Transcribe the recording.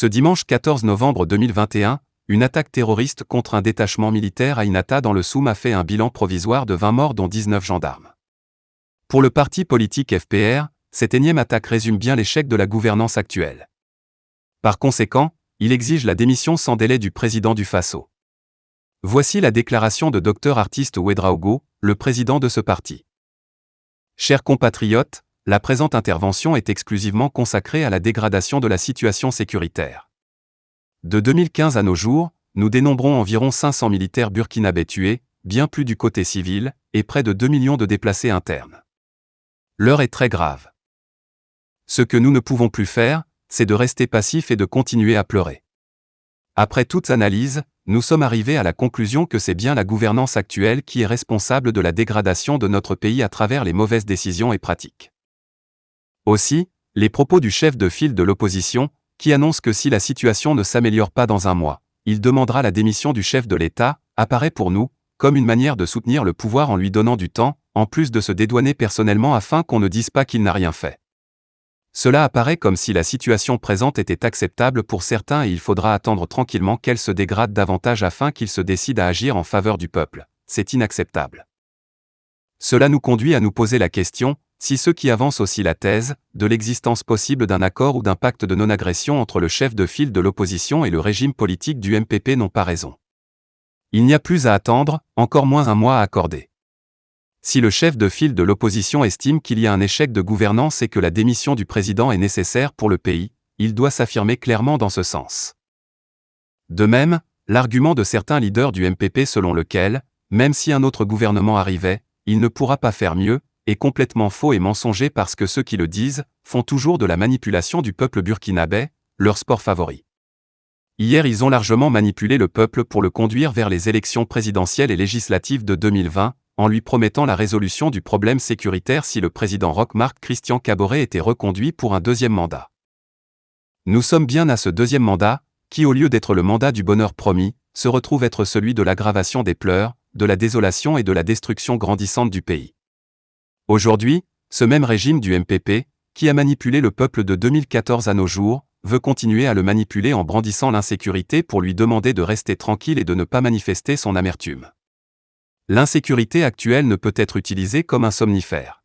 Ce dimanche 14 novembre 2021, une attaque terroriste contre un détachement militaire à Inata dans le Soum a fait un bilan provisoire de 20 morts dont 19 gendarmes. Pour le parti politique FPR, cette énième attaque résume bien l'échec de la gouvernance actuelle. Par conséquent, il exige la démission sans délai du président du Faso. Voici la déclaration de Dr Artiste Ouedraogo, le président de ce parti. Chers compatriotes, la présente intervention est exclusivement consacrée à la dégradation de la situation sécuritaire. De 2015 à nos jours, nous dénombrons environ 500 militaires burkinabés tués, bien plus du côté civil, et près de 2 millions de déplacés internes. L'heure est très grave. Ce que nous ne pouvons plus faire, c'est de rester passifs et de continuer à pleurer. Après toute analyse, nous sommes arrivés à la conclusion que c'est bien la gouvernance actuelle qui est responsable de la dégradation de notre pays à travers les mauvaises décisions et pratiques. Aussi, les propos du chef de file de l'opposition, qui annonce que si la situation ne s'améliore pas dans un mois, il demandera la démission du chef de l'État, apparaît pour nous comme une manière de soutenir le pouvoir en lui donnant du temps, en plus de se dédouaner personnellement afin qu'on ne dise pas qu'il n'a rien fait. Cela apparaît comme si la situation présente était acceptable pour certains et il faudra attendre tranquillement qu'elle se dégrade davantage afin qu'ils se décident à agir en faveur du peuple. C'est inacceptable. Cela nous conduit à nous poser la question, si ceux qui avancent aussi la thèse de l'existence possible d'un accord ou d'un pacte de non-agression entre le chef de file de l'opposition et le régime politique du MPP n'ont pas raison. Il n'y a plus à attendre, encore moins un mois à accorder. Si le chef de file de l'opposition estime qu'il y a un échec de gouvernance et que la démission du président est nécessaire pour le pays, il doit s'affirmer clairement dans ce sens. De même, l'argument de certains leaders du MPP selon lequel, même si un autre gouvernement arrivait, il ne pourra pas faire mieux, est complètement faux et mensonger parce que ceux qui le disent font toujours de la manipulation du peuple burkinabé, leur sport favori. Hier, ils ont largement manipulé le peuple pour le conduire vers les élections présidentielles et législatives de 2020, en lui promettant la résolution du problème sécuritaire si le président Roch-Marc Christian Kaboré était reconduit pour un deuxième mandat. Nous sommes bien à ce deuxième mandat, qui au lieu d'être le mandat du bonheur promis, se retrouve être celui de l'aggravation des pleurs, de la désolation et de la destruction grandissante du pays. Aujourd'hui, ce même régime du MPP, qui a manipulé le peuple de 2014 à nos jours, veut continuer à le manipuler en brandissant l'insécurité pour lui demander de rester tranquille et de ne pas manifester son amertume. L'insécurité actuelle ne peut être utilisée comme un somnifère.